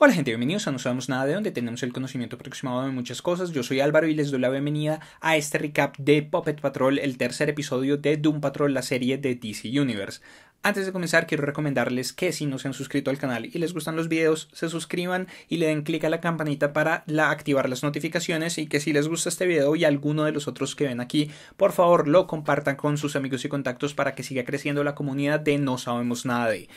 Hola gente, bienvenidos a No Sabemos Nada, de donde tenemos el conocimiento aproximado de muchas cosas. Yo soy Álvaro y les doy la bienvenida a este recap de Puppet Patrol, el tercer episodio de Doom Patrol, la serie de DC Universe. Antes de comenzar quiero recomendarles que si no se han suscrito al canal y les gustan los videos, se suscriban y le den clic a la campanita para activar las notificaciones, y que si les gusta este video y alguno de los otros que ven aquí, por favor lo compartan con sus amigos y contactos para que siga creciendo la comunidad de No Sabemos Nada de.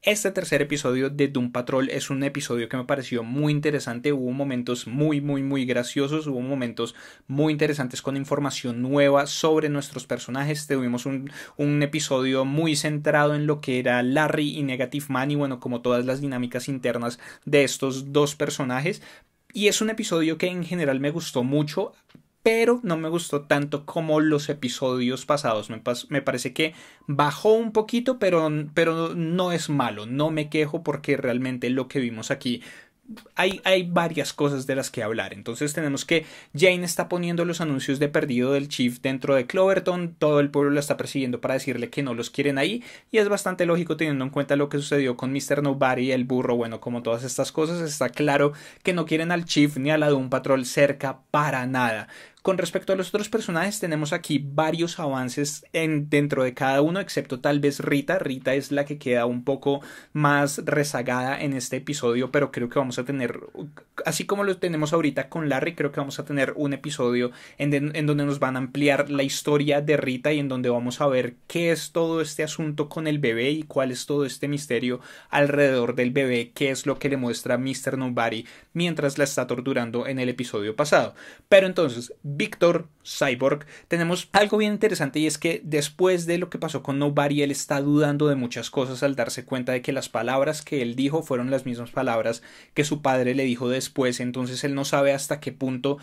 Este tercer episodio de Doom Patrol es un episodio que me pareció muy interesante. Hubo momentos muy graciosos, hubo momentos muy interesantes con información nueva sobre nuestros personajes. Tuvimos un episodio muy centrado en lo que era Larry y Negative Man y bueno, como todas las dinámicas internas de estos dos personajes. Y es un episodio que en general me gustó mucho, pero no me gustó tanto como los episodios pasados. Me parece que bajó un poquito, pero no es malo. No me quejo porque realmente lo que vimos aquí hay varias cosas de las que hablar. Entonces tenemos que Jane está poniendo los anuncios de perdido del Chief dentro de Cloverton. Todo el pueblo la está persiguiendo para decirle que no los quieren ahí, y es bastante lógico teniendo en cuenta lo que sucedió con Mr. Nobody, el burro, bueno, como todas estas cosas. Está claro que no quieren al Chief ni a la Doom Patrol cerca para nada. Con respecto a los otros personajes, tenemos aquí varios avances dentro de cada uno, excepto tal vez Rita. Rita es la que queda un poco más rezagada en este episodio, pero creo que vamos a tener, así como lo tenemos ahorita con Larry, creo que vamos a tener un episodio en donde nos van a ampliar la historia de Rita y en donde vamos a ver qué es todo este asunto con el bebé y cuál es todo este misterio alrededor del bebé, qué es lo que le muestra Mr. Nobody mientras la está torturando en el episodio pasado. Pero entonces, Victor Cyborg, tenemos algo bien interesante, y es que después de lo que pasó con Nobody, él está dudando de muchas cosas al darse cuenta de que las palabras que él dijo fueron las mismas palabras que su padre le dijo después. Entonces él no sabe hasta qué punto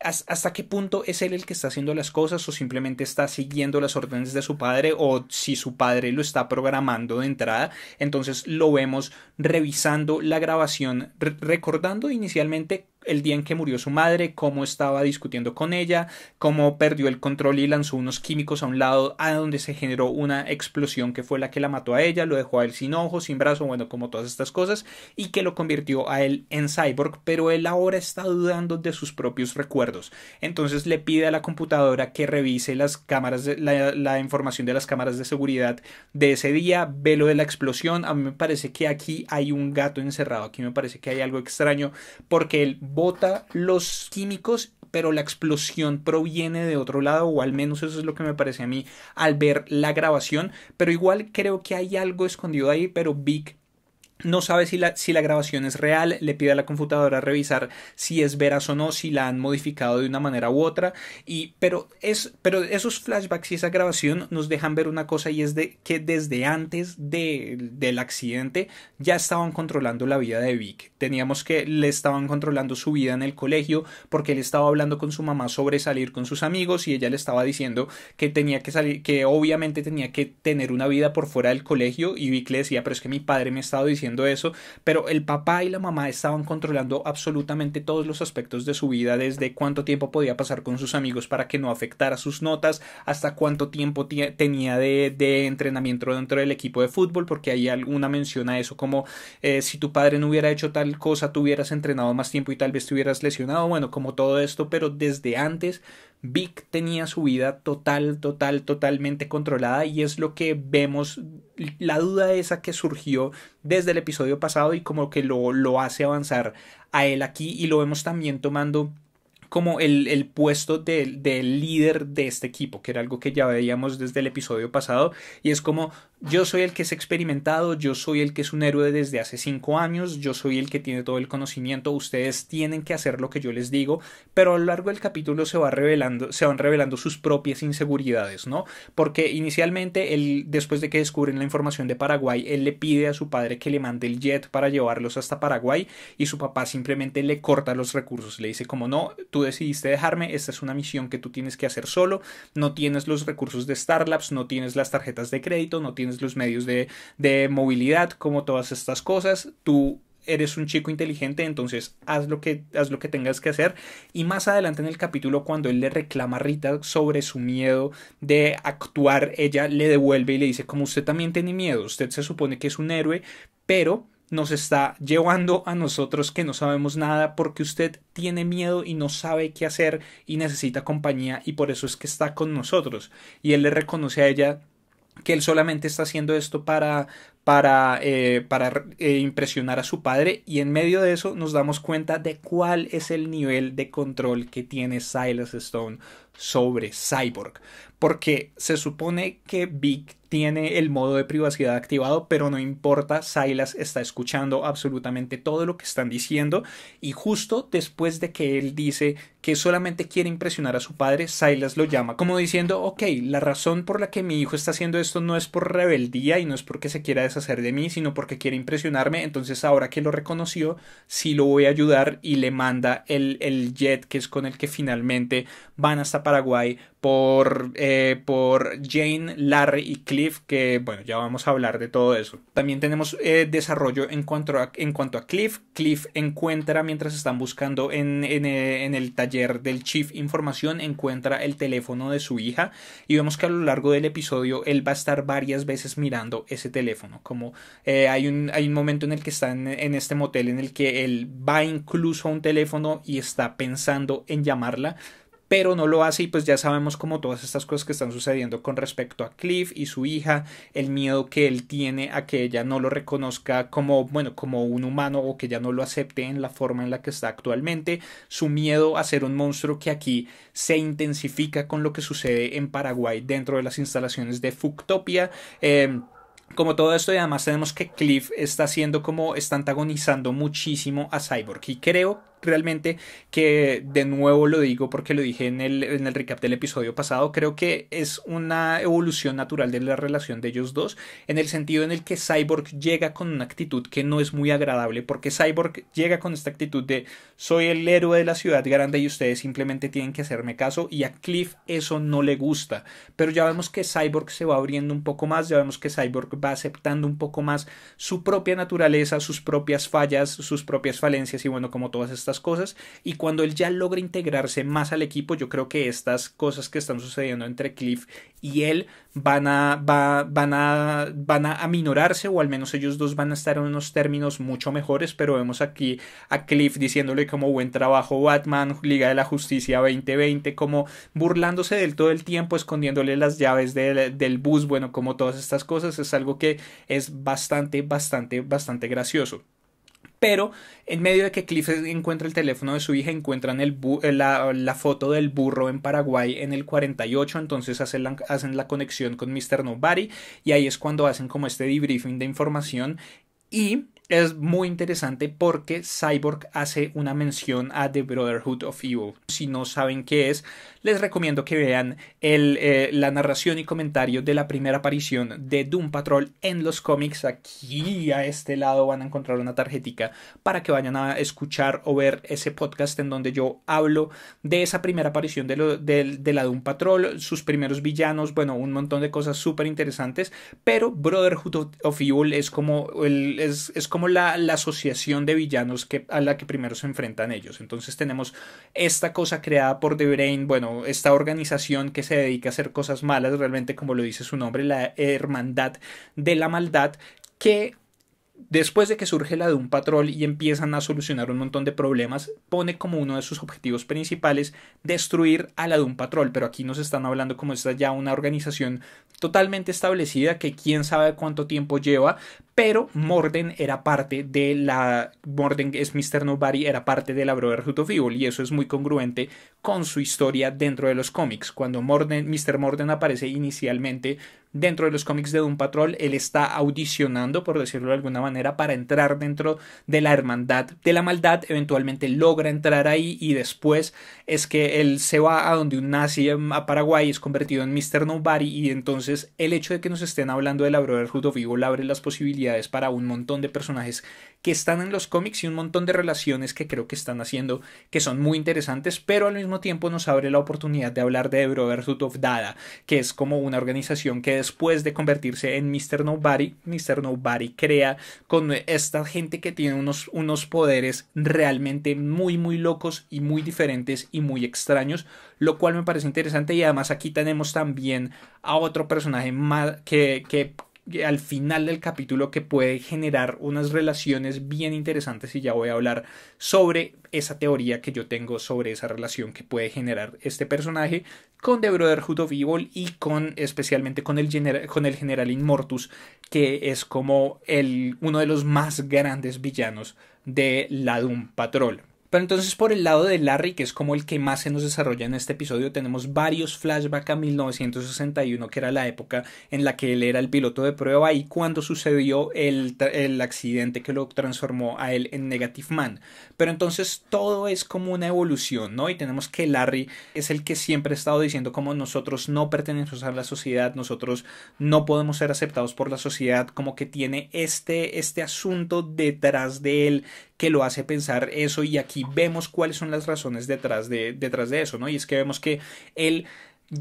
es él el que está haciendo las cosas, o simplemente está siguiendo las órdenes de su padre, o si su padre lo está programando de entrada. Entonces lo vemos revisando la grabación, recordando inicialmente el día en que murió su madre, cómo estaba discutiendo con ella, cómo perdió el control y lanzó unos químicos a un lado, a donde se generó una explosión que fue la que la mató a ella, lo dejó a él sin ojos, sin brazo, bueno, como todas estas cosas, y que lo convirtió a él en cyborg. Pero él ahora está dudando de sus propios recuerdos. Entonces le pide a la computadora que revise las cámaras, la información de las cámaras de seguridad de ese día, ve lo de la explosión. A mí me parece que aquí hay un gato encerrado, aquí me parece que hay algo extraño, porque él bota los químicos, pero la explosión proviene de otro lado, o al menos eso es lo que me parece a mí al ver la grabación. Pero igual creo que hay algo escondido ahí, pero Vic no sabe si la grabación es real. Le pide a la computadora revisar si es veraz o no, si la han modificado de una manera u otra. Pero esos flashbacks y esa grabación nos dejan ver una cosa, y es que desde antes del accidente ya estaban controlando la vida de Vic. Teníamos que le estaban controlando su vida en el colegio, porque él estaba hablando con su mamá sobre salir con sus amigos, y ella le estaba diciendo que tenía que salir, que obviamente tenía que tener una vida por fuera del colegio, y Vic le decía, pero es que mi padre me ha estado diciendo eso. Pero el papá y la mamá estaban controlando absolutamente todos los aspectos de su vida, desde cuánto tiempo podía pasar con sus amigos para que no afectara sus notas, hasta cuánto tiempo tenía de entrenamiento dentro del equipo de fútbol, porque hay alguna mención a eso, como si tu padre no hubiera hecho tal cosa, tú hubieras entrenado más tiempo y tal vez te hubieras lesionado, bueno, como todo esto. Pero desde antes Vic tenía su vida totalmente controlada, y es lo que vemos, la duda esa que surgió desde el episodio pasado y como que lo hace avanzar a él aquí, y lo vemos también tomando como el puesto del líder de este equipo, que era algo que ya veíamos desde el episodio pasado, y es como: yo soy el que es experimentado, yo soy el que es un héroe desde hace 5 años, yo soy el que tiene todo el conocimiento, ustedes tienen que hacer lo que yo les digo. Pero a lo largo del capítulo se van revelando sus propias inseguridades, ¿no? Porque inicialmente después de que descubren la información de Paraguay, él le pide a su padre que le mande el jet para llevarlos hasta Paraguay, y su papá simplemente le corta los recursos, le dice como: no, tú decidiste dejarme, esta es una misión que tú tienes que hacer solo, no tienes los recursos de Star Labs, no tienes las tarjetas de crédito, no tienes los medios de movilidad, como todas estas cosas. Tú eres un chico inteligente, entonces haz lo que tengas que hacer. Y más adelante en el capítulo, cuando él le reclama a Rita sobre su miedo de actuar, ella le devuelve y le dice: como usted también tiene miedo, usted se supone que es un héroe, pero nos está llevando a nosotros que no sabemos nada porque usted tiene miedo y no sabe qué hacer y necesita compañía y por eso es que está con nosotros. Y él le reconoce a ella que él solamente está haciendo esto para impresionar a su padre, y en medio de eso nos damos cuenta de cuál es el nivel de control que tiene Silas Stone sobre Cyborg, porque se supone que Vic tiene el modo de privacidad activado, pero no importa, Silas está escuchando absolutamente todo lo que están diciendo, y justo después de que él dice que solamente quiere impresionar a su padre, Silas lo llama como diciendo, ok, la razón por la que mi hijo está haciendo esto no es por rebeldía y no es porque se quiera deshacer de mí, sino porque quiere impresionarme, entonces ahora que lo reconoció, sí lo voy a ayudar, y le manda el jet que es con el que finalmente van hasta Paraguay por Jane, Larry y Cliff, que bueno, ya vamos a hablar de todo eso. También tenemos desarrollo en cuanto a Cliff. Cliff encuentra, mientras están buscando en el taller del Chief información, encuentra el teléfono de su hija, y vemos que a lo largo del episodio él va a estar varias veces mirando ese teléfono, como hay un momento en el que está en este motel en el que él va incluso a un teléfono y está pensando en llamarla, pero no lo hace, y pues ya sabemos como todas estas cosas que están sucediendo con respecto a Cliff y su hija, el miedo que él tiene a que ella no lo reconozca como, bueno, como un humano, o que ella no lo acepte en la forma en la que está actualmente, su miedo a ser un monstruo, que aquí se intensifica con lo que sucede en Paraguay dentro de las instalaciones de Fucktopia. Como todo esto, y además tenemos que Cliff está antagonizando muchísimo a Cyborg, y creo realmente que, de nuevo lo digo porque lo dije en el recap del episodio pasado, creo que es una evolución natural de la relación de ellos dos, en el sentido en el que Cyborg llega con una actitud que no es muy agradable, porque Cyborg llega con esta actitud de soy el héroe de la ciudad grande y ustedes simplemente tienen que hacerme caso, y a Cliff eso no le gusta, pero ya vemos que Cyborg se va abriendo un poco más, ya vemos que Cyborg va aceptando un poco más su propia naturaleza, sus propias fallas, sus propias falencias, y bueno, como todas estas cosas, y cuando él ya logra integrarse más al equipo, yo creo que estas cosas que están sucediendo entre Cliff y él van a aminorarse, o al menos ellos dos van a estar en unos términos mucho mejores. Pero vemos aquí a Cliff diciéndole como buen trabajo Batman, Liga de la Justicia 2020, como burlándose del todo el tiempo, escondiéndole las llaves del bus, bueno, como todas estas cosas, es algo que es bastante gracioso. Pero en medio de que Cliff encuentra el teléfono de su hija, encuentran la foto del burro en Paraguay en el 48, entonces hacen la conexión con Mr. Nobody, y ahí es cuando hacen como este debriefing de información, y es muy interesante porque Cyborg hace una mención a The Brotherhood of Evil. Si no saben qué es, les recomiendo que vean la narración y comentario de la primera aparición de Doom Patrol en los cómics. Aquí a este lado van a encontrar una tarjetica para que vayan a escuchar o ver ese podcast en donde yo hablo de esa primera aparición de la Doom Patrol, sus primeros villanos, bueno, un montón de cosas súper interesantes. Pero Brotherhood of Evil es como la asociación de villanos a la que primero se enfrentan ellos. Entonces tenemos esta cosa creada por The Brain, bueno, esta organización que se dedica a hacer cosas malas, realmente como lo dice su nombre, la Hermandad de la Maldad, que después de que surge la Doom Patrol y empiezan a solucionar un montón de problemas, pone como uno de sus objetivos principales destruir a la Doom Patrol. Pero aquí nos están hablando como esta ya una organización totalmente establecida que quién sabe cuánto tiempo lleva, pero Morden era parte de Morden es Mr. Nobody, era parte de la Brotherhood of Evil, y eso es muy congruente con su historia dentro de los cómics. Cuando Mr. Morden aparece inicialmente dentro de los cómics de Doom Patrol, él está audicionando, por decirlo de alguna manera, para entrar dentro de la Hermandad de la Maldad. Eventualmente logra entrar ahí, y después es que él se va a donde un nazi a Paraguay, es convertido en Mr. Nobody, y entonces el hecho de que nos estén hablando de la Brotherhood of Evil abre las posibilidades para un montón de personajes que están en los cómics y un montón de relaciones que creo que están haciendo que son muy interesantes, pero al mismo tiempo nos abre la oportunidad de hablar de Brotherhood of Dada, que es como una organización que después de convertirse en Mr. Nobody crea con esta gente que tiene unos poderes realmente muy locos y muy diferentes y muy extraños, lo cual me parece interesante. Y además aquí tenemos también a otro personaje más que al final del capítulo que puede generar unas relaciones bien interesantes, y ya voy a hablar sobre esa teoría que yo tengo sobre esa relación que puede generar este personaje con The Brotherhood of Evil y especialmente con el General Immortus, que es como uno de los más grandes villanos de la Doom Patrol. Pero entonces por el lado de Larry, que es como el que más se nos desarrolla en este episodio, tenemos varios flashbacks a 1961, que era la época en la que él era el piloto de prueba y cuando sucedió el accidente que lo transformó a él en Negative Man. Pero entonces todo es como una evolución, ¿no? Y tenemos que Larry es el que siempre ha estado diciendo como nosotros no pertenecemos a la sociedad, nosotros no podemos ser aceptados por la sociedad, como que tiene este asunto detrás de él que lo hace pensar eso, y aquí vemos cuáles son las razones detrás de eso, ¿no? Y es que vemos que él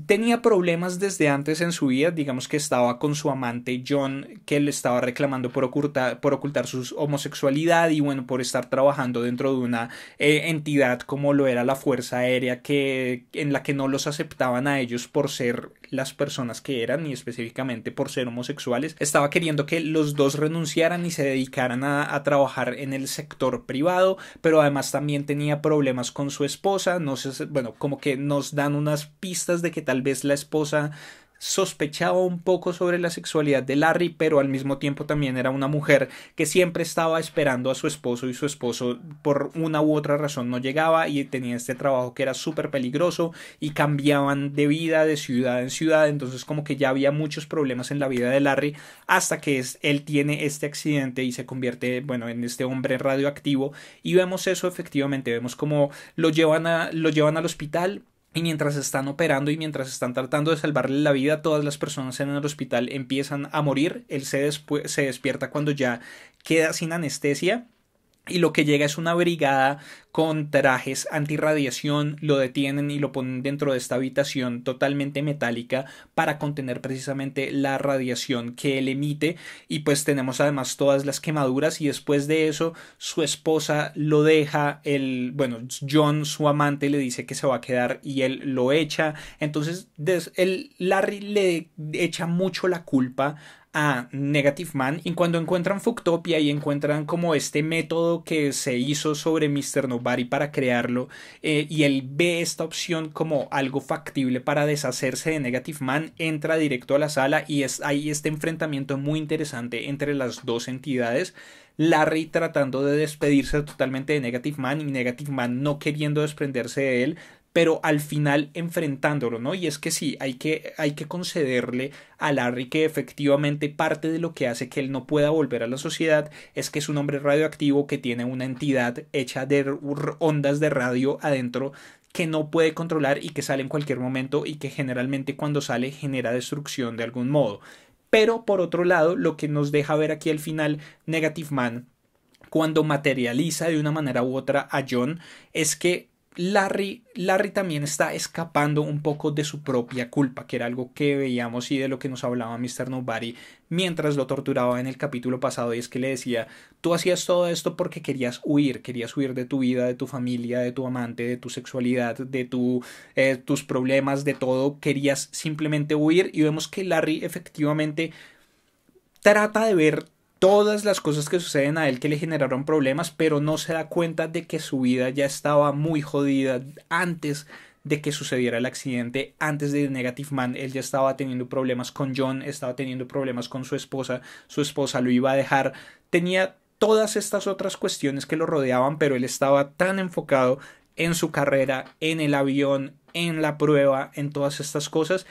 tenía problemas desde antes en su vida, digamos que estaba con su amante John, que le estaba reclamando por ocultar su homosexualidad y bueno, por estar trabajando dentro de una entidad como lo era la Fuerza Aérea, en la que no los aceptaban a ellos por ser las personas que eran y específicamente por ser homosexuales. Estaba queriendo que los dos renunciaran y se dedicaran a trabajar en el sector privado, pero además también tenía problemas con su esposa. No sé, bueno, como que nos dan unas pistas de que tal vez la esposa sospechaba un poco sobre la sexualidad de Larry, pero al mismo tiempo también era una mujer que siempre estaba esperando a su esposo y su esposo por una u otra razón no llegaba y tenía este trabajo que era súper peligroso y cambiaban de vida de ciudad en ciudad, entonces como que ya había muchos problemas en la vida de Larry hasta que él tiene este accidente y se convierte, bueno, en este hombre radioactivo, y vemos eso efectivamente, vemos como lo llevan al hospital. Y mientras están operando y mientras están tratando de salvarle la vida, todas las personas en el hospital empiezan a morir. Él se despierta cuando ya queda sin anestesia. Y lo que llega es una brigada con trajes antirradiación, lo detienen y lo ponen dentro de esta habitación totalmente metálica para contener precisamente la radiación que él emite, y pues tenemos además todas las quemaduras, y después de eso su esposa lo deja, John, su amante, le dice que se va a quedar y él lo echa, entonces Larry le echa mucho la culpa a Negative Man, y cuando encuentran Fucktopia y encuentran como este método que se hizo sobre Mr. Nobody para crearlo, y él ve esta opción como algo factible para deshacerse de Negative Man, entra directo a la sala y hay este enfrentamiento muy interesante entre las dos entidades. Larry tratando de despedirse totalmente de Negative Man y Negative Man no queriendo desprenderse de él, pero al final enfrentándolo, ¿no? Y es que sí, hay que concederle a Larry que efectivamente parte de lo que hace que él no pueda volver a la sociedad es que es un hombre radioactivo que tiene una entidad hecha de ondas de radio adentro que no puede controlar y que sale en cualquier momento, y que generalmente cuando sale genera destrucción de algún modo. Pero por otro lado, lo que nos deja ver aquí al final Negative Man, cuando materializa de una manera u otra a John, es que Larry también está escapando un poco de su propia culpa, que era algo que veíamos y de lo que nos hablaba Mr. Nobody mientras lo torturaba en el capítulo pasado, y es que le decía, tú hacías todo esto porque querías huir de tu vida, de tu familia, de tu amante, de tu sexualidad, de tus problemas, de todo, querías simplemente huir. Y vemos que Larry efectivamente trata de ver todas las cosas que suceden a él que le generaron problemas, pero no se da cuenta de que su vida ya estaba muy jodida antes de que sucediera el accidente. Antes de Negative Man, él ya estaba teniendo problemas con John, estaba teniendo problemas con su esposa lo iba a dejar, tenía todas estas otras cuestiones que lo rodeaban, pero él estaba tan enfocado en su carrera, en el avión, en la prueba, en todas estas cosas,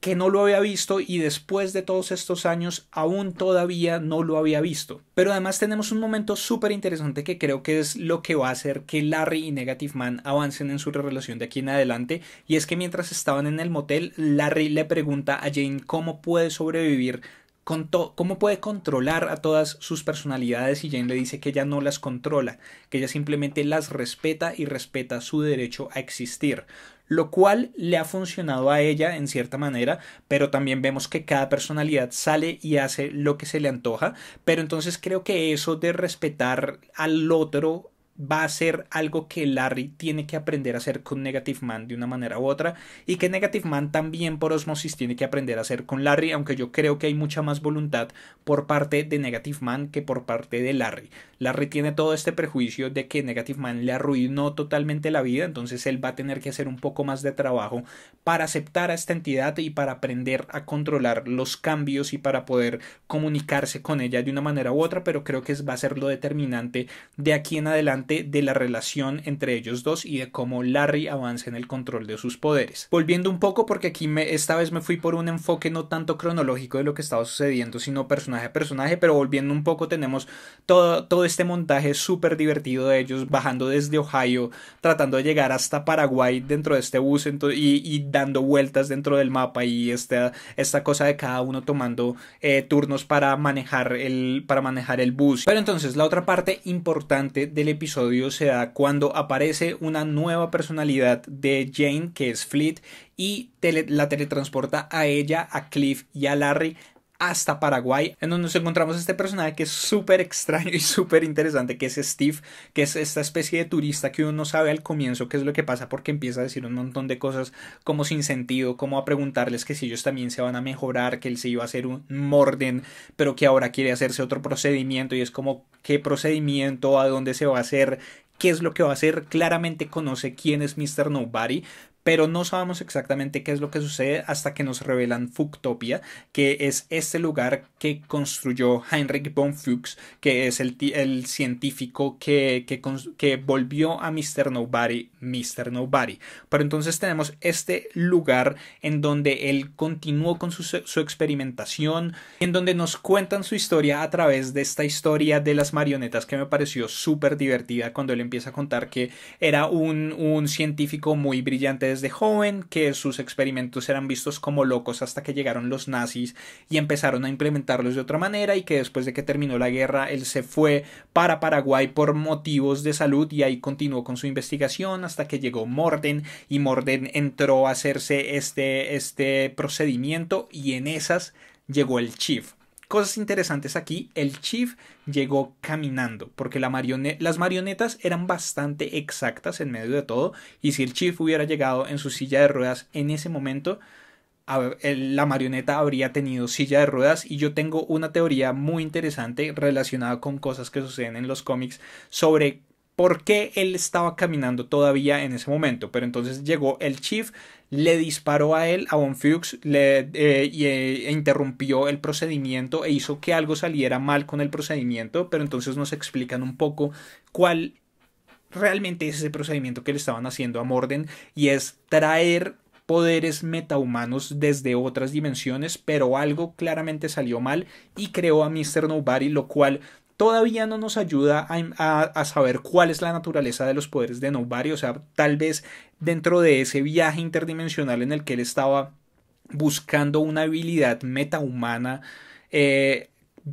que no lo había visto, y después de todos estos años aún todavía no lo había visto. Pero además tenemos un momento súper interesante que creo que es lo que va a hacer que Larry y Negative Man avancen en su relación de aquí en adelante, y es que mientras estaban en el motel, Larry le pregunta a Jane cómo puede sobrevivir, cómo puede controlar a todas sus personalidades, y Jane le dice que ella no las controla, que ella simplemente las respeta y respeta su derecho a existir, lo cual le ha funcionado a ella en cierta manera, pero también vemos que cada personalidad sale y hace lo que se le antoja. Pero entonces creo que eso de respetar al otro va a ser algo que Larry tiene que aprender a hacer con Negative Man de una manera u otra, y que Negative Man también por osmosis tiene que aprender a hacer con Larry, aunque yo creo que hay mucha más voluntad por parte de Negative Man que por parte de Larry. Larry tiene todo este prejuicio de que Negative Man le arruinó totalmente la vida, entonces él va a tener que hacer un poco más de trabajo para aceptar a esta entidad y para aprender a controlar los cambios y para poder comunicarse con ella de una manera u otra, pero creo que va a ser lo determinante de aquí en adelante de la relación entre ellos dos y de cómo Larry avanza en el control de sus poderes. Volviendo un poco, porque aquí esta vez me fui por un enfoque no tanto cronológico de lo que estaba sucediendo, sino personaje a personaje, pero volviendo un poco tenemos todo este montaje súper divertido de ellos bajando desde Ohio, tratando de llegar hasta Paraguay dentro de este bus y dando vueltas dentro del mapa, y esta cosa de cada uno tomando turnos para manejar el bus. Pero entonces la otra parte importante del episodio se da cuando aparece una nueva personalidad de Jane, que es Fleet, y la teletransporta a ella, a Cliff y a Larry hasta Paraguay, en donde nos encontramos este personaje que es súper extraño y súper interesante, que es Steve, que es esta especie de turista que uno no sabe al comienzo qué es lo que pasa, porque empieza a decir un montón de cosas como sin sentido, como a preguntarles que si ellos también se van a mejorar, que él se iba a hacer un Morden, pero que ahora quiere hacerse otro procedimiento, y es como, ¿qué procedimiento? ¿A dónde se va a hacer? ¿Qué es lo que va a hacer? Claramente conoce quién es Mr. Nobody, pero no sabemos exactamente qué es lo que sucede hasta que nos revelan Fuchtopia, que es este lugar que construyó Heinrich von Fuchs, que es el científico que volvió a Mr. Nobody. Pero entonces tenemos este lugar en donde él continuó con su experimentación, en donde nos cuentan su historia a través de esta historia de las marionetas, que me pareció súper divertida cuando él empieza a contar que era un científico muy brillante desde joven, que sus experimentos eran vistos como locos hasta que llegaron los nazis y empezaron a implementarlos de otra manera, y que después de que terminó la guerra él se fue para Paraguay por motivos de salud y ahí continuó con su investigación hasta que llegó Morden, y Morden entró a hacerse este procedimiento, y en esas llegó el Chief. Cosas interesantes aquí, el Chief llegó caminando, porque las marionetas eran bastante exactas en medio de todo, y si el Chief hubiera llegado en su silla de ruedas en ese momento, la marioneta habría tenido silla de ruedas. Y yo tengo una teoría muy interesante relacionada con cosas que suceden en los cómics sobre por qué él estaba caminando todavía en ese momento. Pero entonces llegó el Chief, le disparó a él, a Von Fuchs, e interrumpió el procedimiento e hizo que algo saliera mal con el procedimiento, pero entonces nos explican un poco cuál realmente es ese procedimiento que le estaban haciendo a Morden, y es traer poderes metahumanos desde otras dimensiones, pero algo claramente salió mal y creó a Mr. Nobody, lo cual todavía no nos ayuda a saber cuál es la naturaleza de los poderes de Nobody. O sea, tal vez dentro de ese viaje interdimensional en el que él estaba buscando una habilidad metahumana,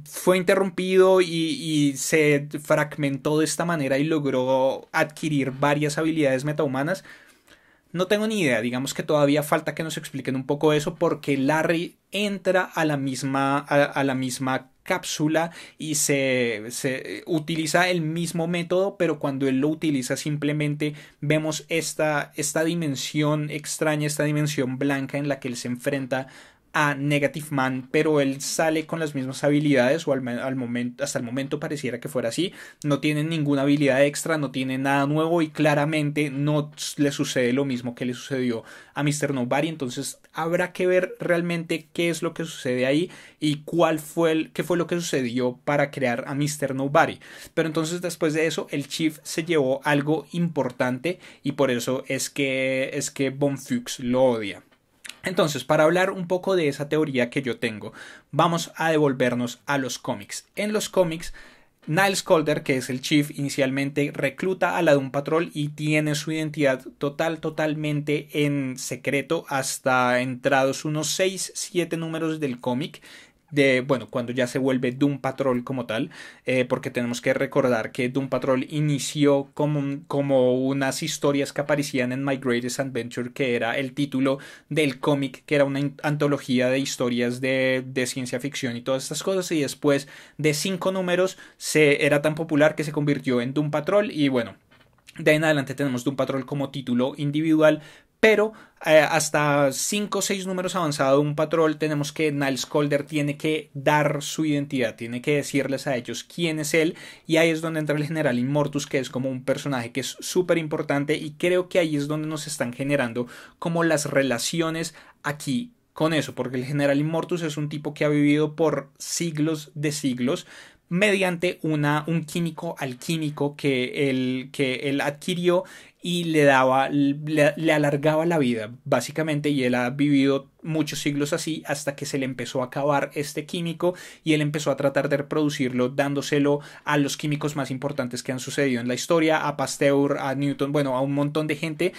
fue interrumpido y se fragmentó de esta manera y logró adquirir varias habilidades metahumanas. No tengo ni idea, digamos que todavía falta que nos expliquen un poco eso, porque Larry entra a la misma cápsula y se utiliza el mismo método, pero cuando él lo utiliza simplemente vemos esta dimensión extraña, esta dimensión blanca en la que él se enfrenta a Negative Man, pero él sale con las mismas habilidades, o hasta el momento pareciera que fuera así. No tiene ninguna habilidad extra, no tiene nada nuevo, y claramente no le sucede lo mismo que le sucedió a Mr. Nobody. Entonces habrá que ver realmente qué es lo que sucede ahí y qué fue lo que sucedió para crear a Mr. Nobody. Pero entonces después de eso el Chief se llevó algo importante, y por eso es que Von Fuchs lo odia. Entonces, para hablar un poco de esa teoría que yo tengo, vamos a devolvernos a los cómics. En los cómics, Niles Caulder, que es el Chief, inicialmente recluta a la Doom Patrol y tiene su identidad totalmente en secreto hasta entrados unos 6-7 números del cómic. bueno, cuando ya se vuelve Doom Patrol como tal, porque tenemos que recordar que Doom Patrol inició como unas historias que aparecían en My Greatest Adventure, que era el título del cómic, que era una antología de historias de ciencia ficción y todas estas cosas, y después de 5 números era tan popular que se convirtió en Doom Patrol, y bueno, de ahí en adelante tenemos Doom Patrol como título individual, pero hasta 5 o 6 números avanzado de un patrol tenemos que Niles Caulder tiene que dar su identidad, tiene que decirles a ellos quién es él, y ahí es donde entra el General Immortus, que es como un personaje que es súper importante, y creo que ahí es donde nos están generando como las relaciones aquí con eso, porque el General Immortus es un tipo que ha vivido por siglos de siglos mediante un químico alquímico que él adquirió y le alargaba la vida, básicamente, y él ha vivido muchos siglos así hasta que se le empezó a acabar este químico y él empezó a tratar de reproducirlo dándoselo a los químicos más importantes que han sucedido en la historia, a Pasteur, a Newton, bueno, a un montón de gente,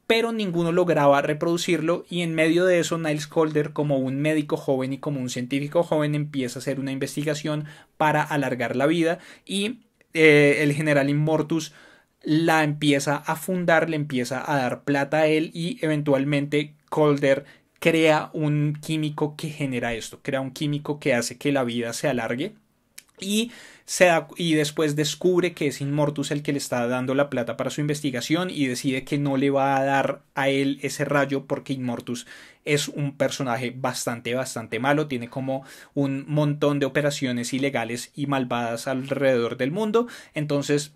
pero ninguno lograba reproducirlo, y en medio de eso Niles Caulder, como un médico joven y como un científico joven, empieza a hacer una investigación para alargar la vida, y el General Immortus la empieza a fundar, le empieza a dar plata a él, y eventualmente Caulder crea un químico que genera esto, crea un químico que hace que la vida se alargue, y después descubre que es Immortus el que le está dando la plata para su investigación, y decide que no le va a dar a él ese rayo porque Immortus es un personaje bastante malo, tiene como un montón de operaciones ilegales y malvadas alrededor del mundo. Entonces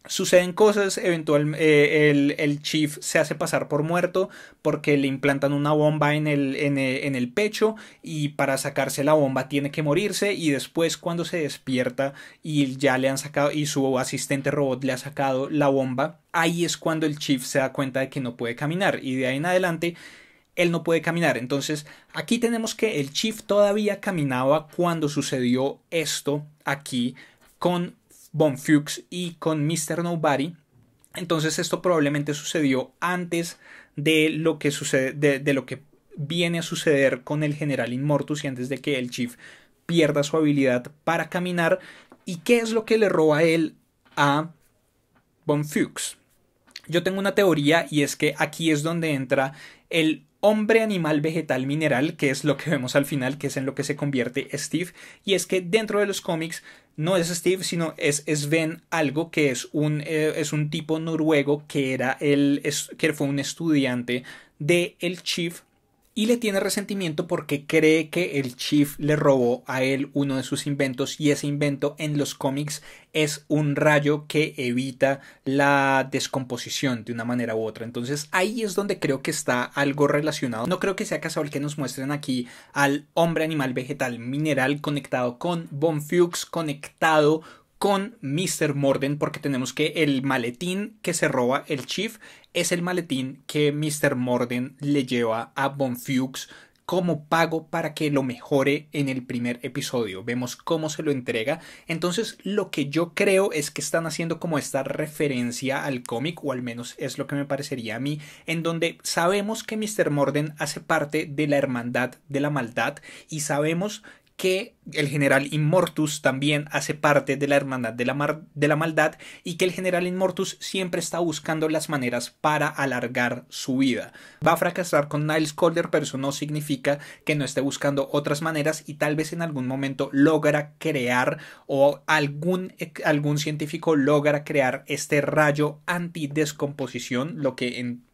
suceden cosas, eventualmente el Chief se hace pasar por muerto porque le implantan una bomba en el pecho, y para sacarse la bomba tiene que morirse, y después cuando se despierta y ya le han sacado y su asistente robot le ha sacado la bomba, ahí es cuando el Chief se da cuenta de que no puede caminar, y de ahí en adelante él no puede caminar. Entonces aquí tenemos que el Chief todavía caminaba cuando sucedió esto aquí con Von Fuchs y con Mr. Nobody. Entonces esto probablemente sucedió antes de lo que sucede, de lo que viene a suceder con el General Immortus, y antes de que el Chief pierda su habilidad para caminar. ¿Y qué es lo que le roba a él a Von Fuchs? Yo tengo una teoría, y es que aquí es donde entra el hombre animal vegetal mineral, que es lo que vemos al final, que es en lo que se convierte Steve. Y es que dentro de los cómics no es Steve, sino es Sven algo, que es un tipo noruego que que fue un estudiante de el Chief, y le tiene resentimiento porque cree que el Chief le robó a él uno de sus inventos, y ese invento en los cómics es un rayo que evita la descomposición de una manera u otra. Entonces ahí es donde creo que está algo relacionado. No creo que sea casual que nos muestren aquí al hombre animal vegetal mineral conectado con Von Fuchs, conectado con Mr. Morden, porque tenemos que el maletín que se roba el Chief es el maletín que Mr. Morden le lleva a Von Fuchs como pago para que lo mejore en el primer episodio. Vemos cómo se lo entrega. Entonces lo que yo creo es que están haciendo como esta referencia al cómic, o al menos es lo que me parecería a mí, en donde sabemos que Mr. Morden hace parte de la Hermandad de la Maldad, y sabemos que el General Immortus también hace parte de la Hermandad de la Maldad, y que el General Immortus siempre está buscando las maneras para alargar su vida. Va a fracasar con Niles Caulder, pero eso no significa que no esté buscando otras maneras, y tal vez en algún momento logra crear, o algún científico logra crear este rayo antidescomposición, lo que en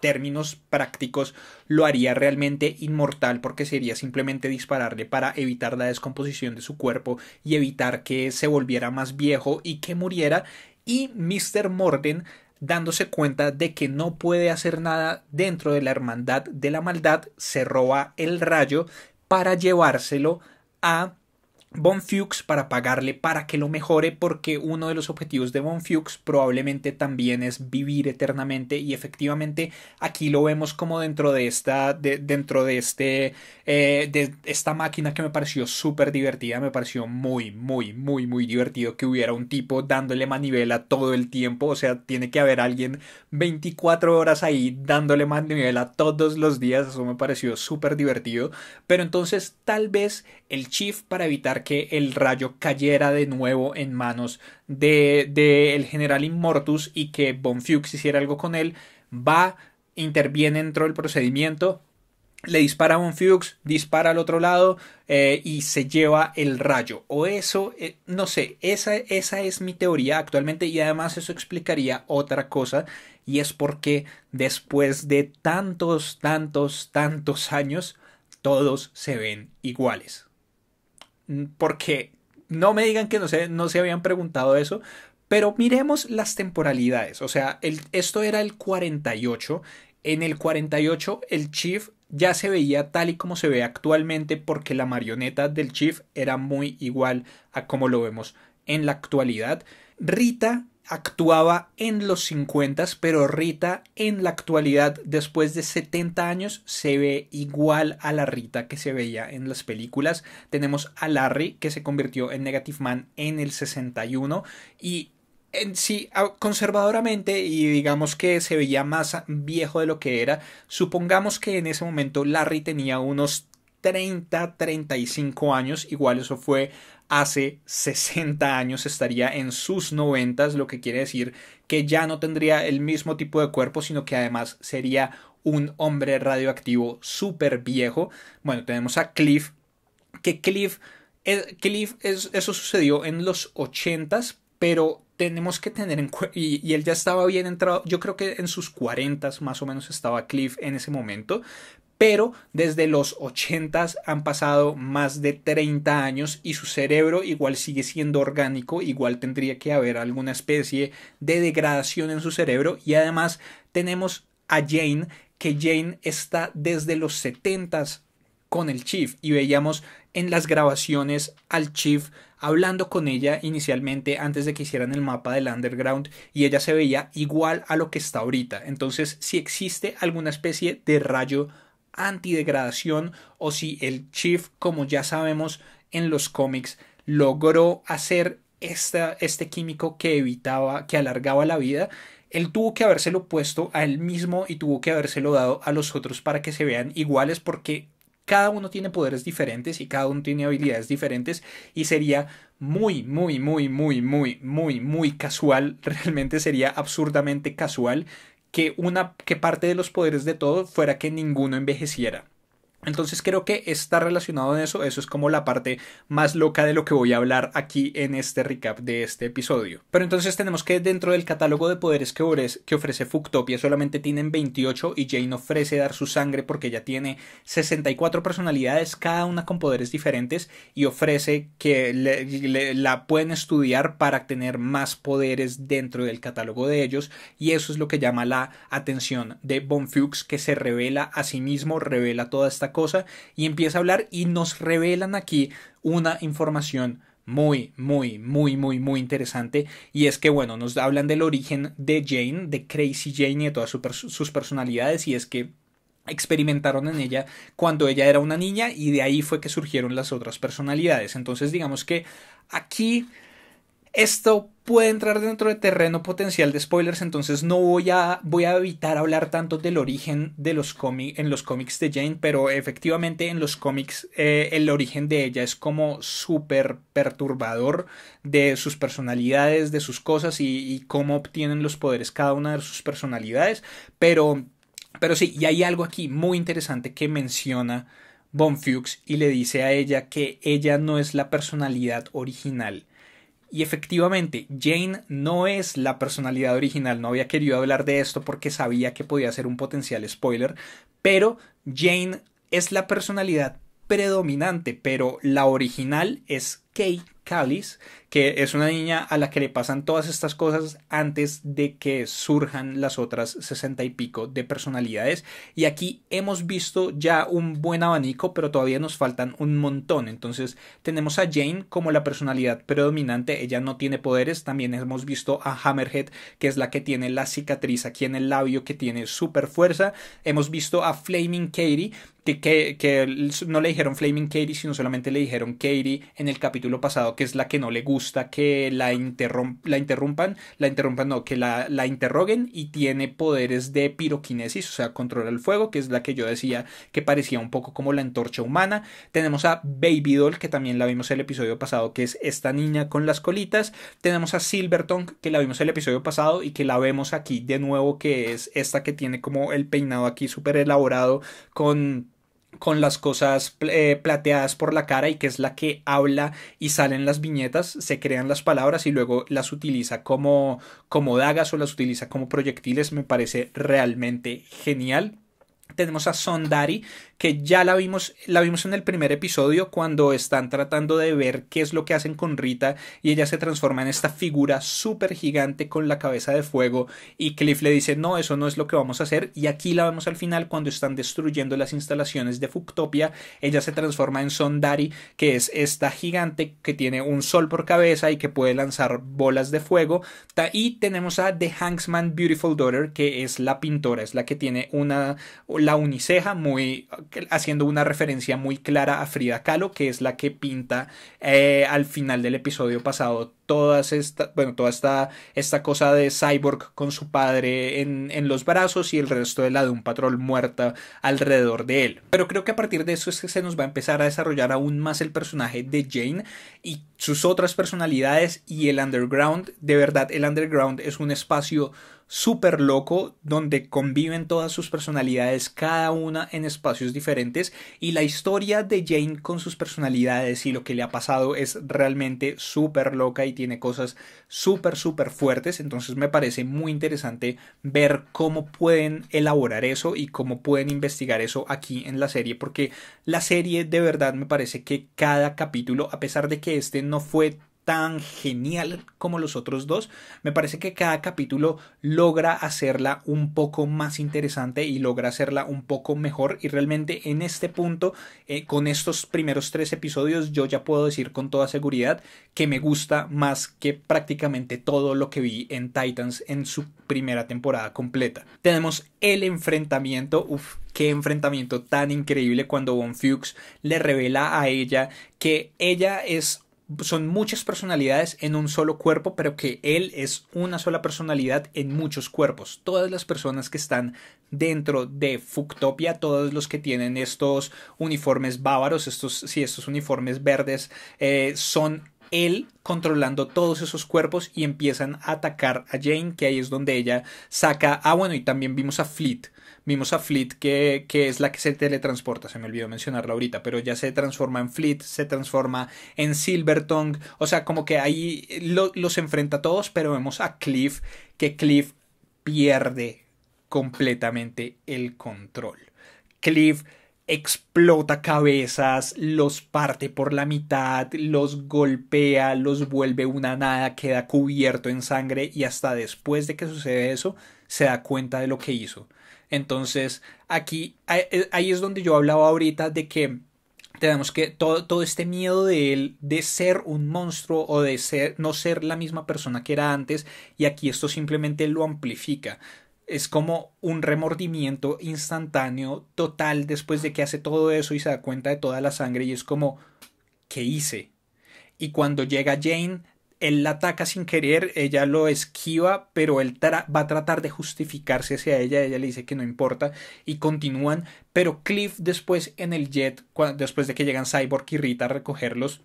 términos prácticos lo haría realmente inmortal, porque sería simplemente dispararle para evitar la descomposición de su cuerpo y evitar que se volviera más viejo y que muriera. Y Mr. Morden, dándose cuenta de que no puede hacer nada dentro de la Hermandad de la Maldad, se roba el rayo para llevárselo a Von Fuchs para pagarle para que lo mejore, porque uno de los objetivos de Von Fuchs probablemente también es vivir eternamente, y efectivamente aquí lo vemos como dentro de esta máquina, que me pareció súper divertida. Me pareció muy divertido que hubiera un tipo dándole manivela todo el tiempo. O sea, tiene que haber alguien 24 horas ahí dándole manivela todos los días. Eso me pareció súper divertido. Pero entonces tal vez el Chief, para evitar que el rayo cayera de nuevo en manos de el general Immortus y que Von Fuchs hiciera algo con él, interviene dentro del procedimiento, le dispara a Von Fuchs, dispara al otro lado y se lleva el rayo. O eso, no sé, esa es mi teoría actualmente, y además eso explicaría otra cosa, y es porque después de tantos años todos se ven iguales. Porque no me digan que no se habían preguntado eso, pero miremos las temporalidades. O sea, esto era el 48. En el 48 el Chief ya se veía tal y como se ve actualmente, porque la marioneta del Chief era muy igual a como lo vemos en la actualidad. Rita actuaba en los 50, pero Rita en la actualidad, después de 70 años, se ve igual a la Rita que se veía en las películas. Tenemos a Larry, que se convirtió en Negative Man en el 61, y en sí, conservadoramente, y digamos que se veía más viejo de lo que era. Supongamos que en ese momento Larry tenía unos 35 años. Igual eso fue hace 60 años, estaría en sus 90, lo que quiere decir que ya no tendría el mismo tipo de cuerpo, sino que además sería un hombre radioactivo súper viejo. Bueno, tenemos a Cliff, que eso sucedió en los 80, pero tenemos que tener en cuenta, y él ya estaba bien entrado, yo creo que en sus 40 más o menos estaba Cliff en ese momento. Pero desde los 80 han pasado más de 30 años y su cerebro igual sigue siendo orgánico, igual tendría que haber alguna especie de degradación en su cerebro. Y además tenemos a Jane, que Jane está desde los 70 con el Chief, y veíamos en las grabaciones al Chief hablando con ella inicialmente antes de que hicieran el mapa del Underground, y ella se veía igual a lo que está ahorita. Entonces, si existe alguna especie de rayo antidegradación, o si el Chief, como ya sabemos en los cómics, logró hacer este químico que alargaba la vida, él tuvo que habérselo puesto a él mismo y tuvo que habérselo dado a los otros para que se vean iguales, porque cada uno tiene poderes diferentes y cada uno tiene habilidades diferentes, y sería muy casual, realmente sería absurdamente casual que parte de los poderes de todo fuera que ninguno envejeciera. Entonces creo que está relacionado en eso. Eso es como la parte más loca de lo que voy a hablar aquí en este recap de este episodio. Pero entonces tenemos que dentro del catálogo de poderes que ofrece Fucktopia solamente tienen 28, y Jane ofrece dar su sangre porque ella tiene 64 personalidades, cada una con poderes diferentes, y ofrece que la pueden estudiar para tener más poderes dentro del catálogo de ellos, y eso es lo que llama la atención de Von Fuchs, que se revela a sí mismo, revela toda esta cosa y empieza a hablar, y nos revelan aquí una información muy interesante, y es que bueno, nos hablan del origen de Jane, de Crazy Jane y de todas sus personalidades, y es que experimentaron en ella cuando ella era una niña, y de ahí fue que surgieron las otras personalidades. Entonces digamos que aquí esto puede entrar dentro de terreno potencial de spoilers, entonces no voy a evitar hablar tanto del origen de en los cómics de Jane, pero efectivamente en los cómics el origen de ella es como súper perturbador, de sus personalidades, de sus cosas, y cómo obtienen los poderes cada una de sus personalidades. Pero sí, y hay algo aquí muy interesante que menciona Von Fuchs, y le dice a ella que ella no es la personalidad original. Y efectivamente, Jane no es la personalidad original. No había querido hablar de esto porque sabía que podía ser un potencial spoiler, pero Jane es la personalidad predominante, pero la original es Kay Callis, que es una niña a la que le pasan todas estas cosas antes de que surjan las otras 60 y pico de personalidades. Y aquí hemos visto ya un buen abanico, pero todavía nos faltan un montón. Entonces tenemos a Jane como la personalidad predominante. Ella no tiene poderes. También hemos visto a Hammerhead, que es la que tiene la cicatriz aquí en el labio, que tiene super fuerza. Hemos visto a Flaming Katie, que no le dijeron Flaming Katie, sino solamente le dijeron Katie en el capítulo pasado, que es la que no le gusta que la interrumpan, no, que la interroguen, y tiene poderes de piroquinesis, o sea, controla el fuego, que es la que yo decía que parecía un poco como la antorcha humana. Tenemos a Baby Doll, que también la vimos el episodio pasado, que es esta niña con las colitas. Tenemos a Silvertongue, que la vimos el episodio pasado y que la vemos aquí de nuevo, que es esta que tiene como el peinado aquí súper elaborado con las cosas plateadas por la cara, y que es la que habla y salen las viñetas, se crean las palabras y luego las utiliza como dagas o las utiliza como proyectiles. Me parece realmente genial. Tenemos a Sondari, que ya la vimos en el primer episodio cuando están tratando de ver qué es lo que hacen con Rita, y ella se transforma en esta figura súper gigante con la cabeza de fuego, y Cliff le dice no, eso no es lo que vamos a hacer. Y aquí la vemos al final cuando están destruyendo las instalaciones de Fucktopia. Ella se transforma en Sondari, que es esta gigante que tiene un sol por cabeza y que puede lanzar bolas de fuego. Y tenemos a The Hanksman Beautiful Daughter, que es la pintora, es la que tiene la uniceja, haciendo una referencia muy clara a Frida Kahlo, que es la que pinta al final del episodio pasado toda esta cosa de Cyborg con su padre en los brazos, y el resto de la Doom Patrol muerta alrededor de él. Pero creo que a partir de eso es que se nos va a empezar a desarrollar aún más el personaje de Jane y sus otras personalidades y el Underground. De verdad, el Underground es un espacio súper loco donde conviven todas sus personalidades, cada una en espacios diferentes, y la historia de Jane con sus personalidades y lo que le ha pasado es realmente súper loca y tiene cosas súper fuertes. Entonces me parece muy interesante ver cómo pueden elaborar eso y cómo pueden investigar eso aquí en la serie, porque la serie de verdad me parece que cada capítulo, a pesar de que este no fue tan genial como los otros dos, me parece que cada capítulo logra hacerla un poco más interesante y logra hacerla un poco mejor. Y realmente en este punto, con estos primeros 3 episodios, yo ya puedo decir con toda seguridad que me gusta más que prácticamente todo lo que vi en Titans en su primera temporada completa. Tenemos el enfrentamiento, qué enfrentamiento tan increíble, cuando Von Fuchs le revela a ella que ella son muchas personalidades en un solo cuerpo, pero que él es una sola personalidad en muchos cuerpos. Todas las personas que están dentro de Fucktopia, todos los que tienen estos uniformes bávaros, estos uniformes verdes, son él controlando todos esos cuerpos, y empiezan a atacar a Jane, que ahí es donde ella saca... y también vimos a Fleet, que es la que se teletransporta, se me olvidó mencionarla ahorita, pero ya se transforma en Fleet, se transforma en Silvertongue, o sea, como que ahí los enfrenta a todos. Pero vemos a Cliff, que Cliff pierde completamente el control. Cliff explota cabezas, los parte por la mitad, los golpea, los vuelve una nada, queda cubierto en sangre, y hasta después de que sucede eso se da cuenta de lo que hizo. Entonces ahí es donde yo hablaba ahorita de que tenemos que todo este miedo de él de ser un monstruo o de no ser la misma persona que era antes, y aquí esto simplemente lo amplifica. Es como un remordimiento instantáneo total después de que hace todo eso y se da cuenta de toda la sangre, y es como, ¿qué hice? Y cuando llega Jane, él la ataca sin querer, ella lo esquiva, pero él va a tratar de justificarse hacia ella le dice que no importa, y continúan. Pero Cliff después en el jet, después de que llegan Cyborg y Rita a recogerlos,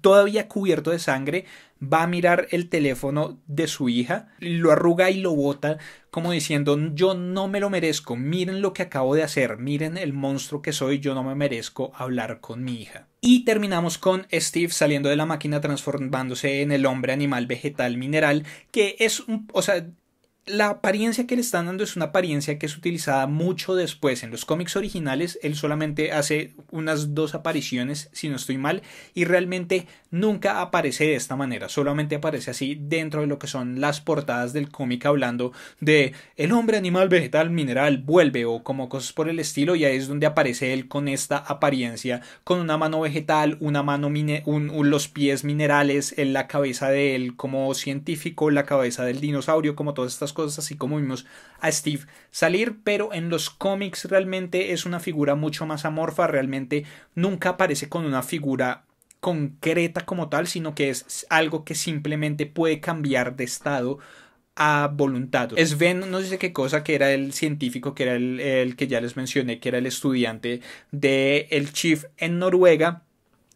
todavía cubierto de sangre, va a mirar el teléfono de su hija, lo arruga y lo bota, como diciendo, yo no me lo merezco, miren lo que acabo de hacer, miren el monstruo que soy, yo no me merezco hablar con mi hija. Y terminamos con Steve saliendo de la máquina, transformándose en el hombre animal vegetal mineral, que es la apariencia que le están dando es una apariencia que es utilizada mucho después. En los cómics originales él solamente hace unas 2 apariciones, si no estoy mal, y realmente nunca aparece de esta manera, solamente aparece así dentro de lo que son las portadas del cómic, hablando de el hombre animal vegetal mineral vuelve o como cosas por el estilo, y ahí es donde aparece él con esta apariencia, con una mano vegetal, una mano los pies minerales, en la cabeza de él como científico, la cabeza del dinosaurio, como todas estas cosas, así como vimos a Steve salir. Pero en los cómics realmente es una figura mucho más amorfa, realmente nunca aparece con una figura concreta como tal, sino que es algo que simplemente puede cambiar de estado a voluntad. Sven, no sé qué cosa, que era el científico, que era el que ya les mencioné, que era el estudiante del Chief en Noruega,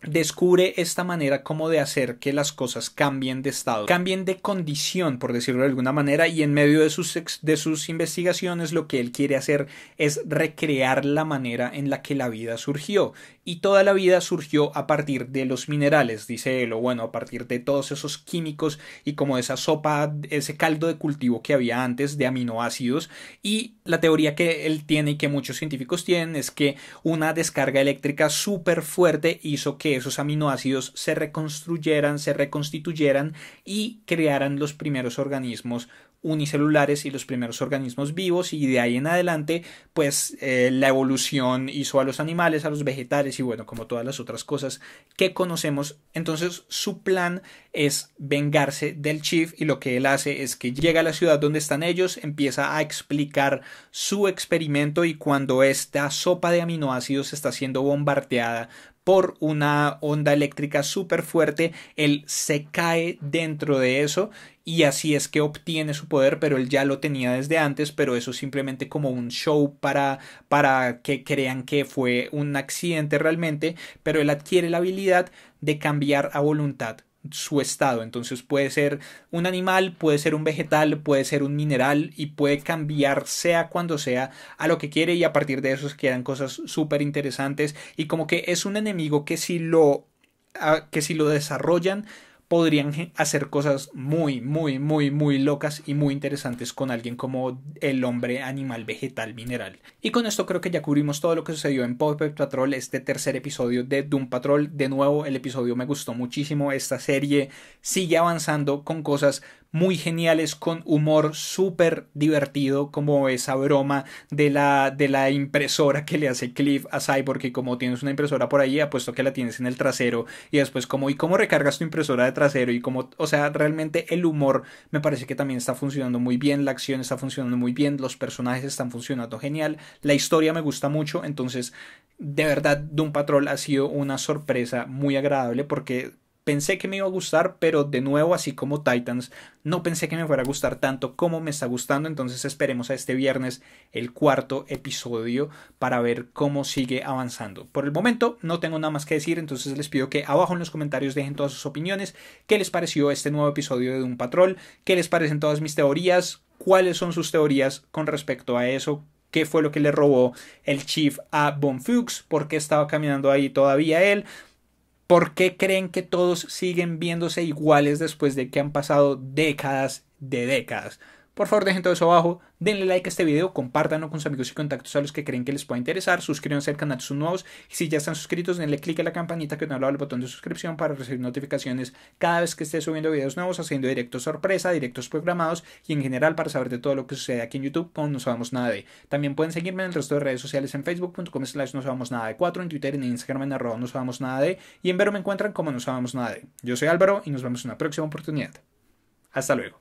descubre esta manera como de hacer que las cosas cambien de estado, cambien de condición, por decirlo de alguna manera, y en medio de sus investigaciones lo que él quiere hacer es recrear la manera en la que la vida surgió. Y toda la vida surgió a partir de los minerales, dice él, o bueno, a partir de todos esos químicos y como esa sopa, ese caldo de cultivo que había antes de aminoácidos. Y la teoría que él tiene y que muchos científicos tienen es que una descarga eléctrica súper fuerte hizo que esos aminoácidos se reconstruyeran, se reconstituyeran y crearan los primeros organismos unicelulares y los primeros organismos vivos, y de ahí en adelante pues la evolución hizo a los animales, a los vegetales y bueno, como todas las otras cosas que conocemos. Entonces su plan es vengarse del Chief, y lo que él hace es que llega a la ciudad donde están ellos, empieza a explicar su experimento, y cuando esta sopa de aminoácidos está siendo bombardeada por una onda eléctrica súper fuerte, él se cae dentro de eso, y así es que obtiene su poder. Pero él ya lo tenía desde antes, pero eso simplemente como un show para que crean que fue un accidente realmente. Pero él adquiere la habilidad de cambiar a voluntad su estado, entonces puede ser un animal, puede ser un vegetal, puede ser un mineral, y puede cambiar sea cuando sea a lo que quiere, y a partir de eso se quedan cosas súper interesantes. Y como que es un enemigo que si lo desarrollan podrían hacer cosas muy locas y muy interesantes con alguien como el hombre animal vegetal mineral. Y con esto creo que ya cubrimos todo lo que sucedió en Puppet Patrol, este tercer episodio de Doom Patrol. De nuevo, el episodio me gustó muchísimo. Esta serie sigue avanzando con cosas muy geniales, con humor súper divertido, como esa broma de la impresora que le hace Cliff a Cyborg, que como tienes una impresora por ahí, apuesto que la tienes en el trasero, y después ¿y cómo recargas tu impresora de trasero? Y como, o sea, realmente el humor me parece que también está funcionando muy bien, la acción está funcionando muy bien, los personajes están funcionando genial, la historia me gusta mucho. Entonces, de verdad, Doom Patrol ha sido una sorpresa muy agradable, porque pensé que me iba a gustar, pero de nuevo, así como Titans, no pensé que me fuera a gustar tanto como me está gustando. Entonces esperemos a este viernes el 4.º episodio para ver cómo sigue avanzando. Por el momento no tengo nada más que decir, entonces les pido que abajo en los comentarios dejen todas sus opiniones. ¿Qué les pareció este nuevo episodio de Doom Patrol? ¿Qué les parecen todas mis teorías? ¿Cuáles son sus teorías con respecto a eso? ¿Qué fue lo que le robó el Chief a Von Fuchs? ¿Por qué estaba caminando ahí todavía él? ¿Por qué creen que todos siguen viéndose iguales después de que han pasado décadas de décadas? Por favor, dejen todo eso abajo, denle like a este video, compártanlo con sus amigos y contactos a los que creen que les pueda interesar, suscríbanse al canal si son nuevos, y si ya están suscritos, denle click a la campanita que no al lado del botón de suscripción para recibir notificaciones cada vez que esté subiendo videos nuevos, haciendo directos sorpresa, directos programados, y en general para saber de todo lo que sucede aquí en YouTube con No Sabemos Nada de. También pueden seguirme en el resto de redes sociales, en facebook.com/nosabamosnada4, en Twitter, en Instagram, en @nosabamosnada de, y en Vero me encuentran como No Sabemos Nada de. Yo soy Álvaro y nos vemos en una próxima oportunidad. Hasta luego.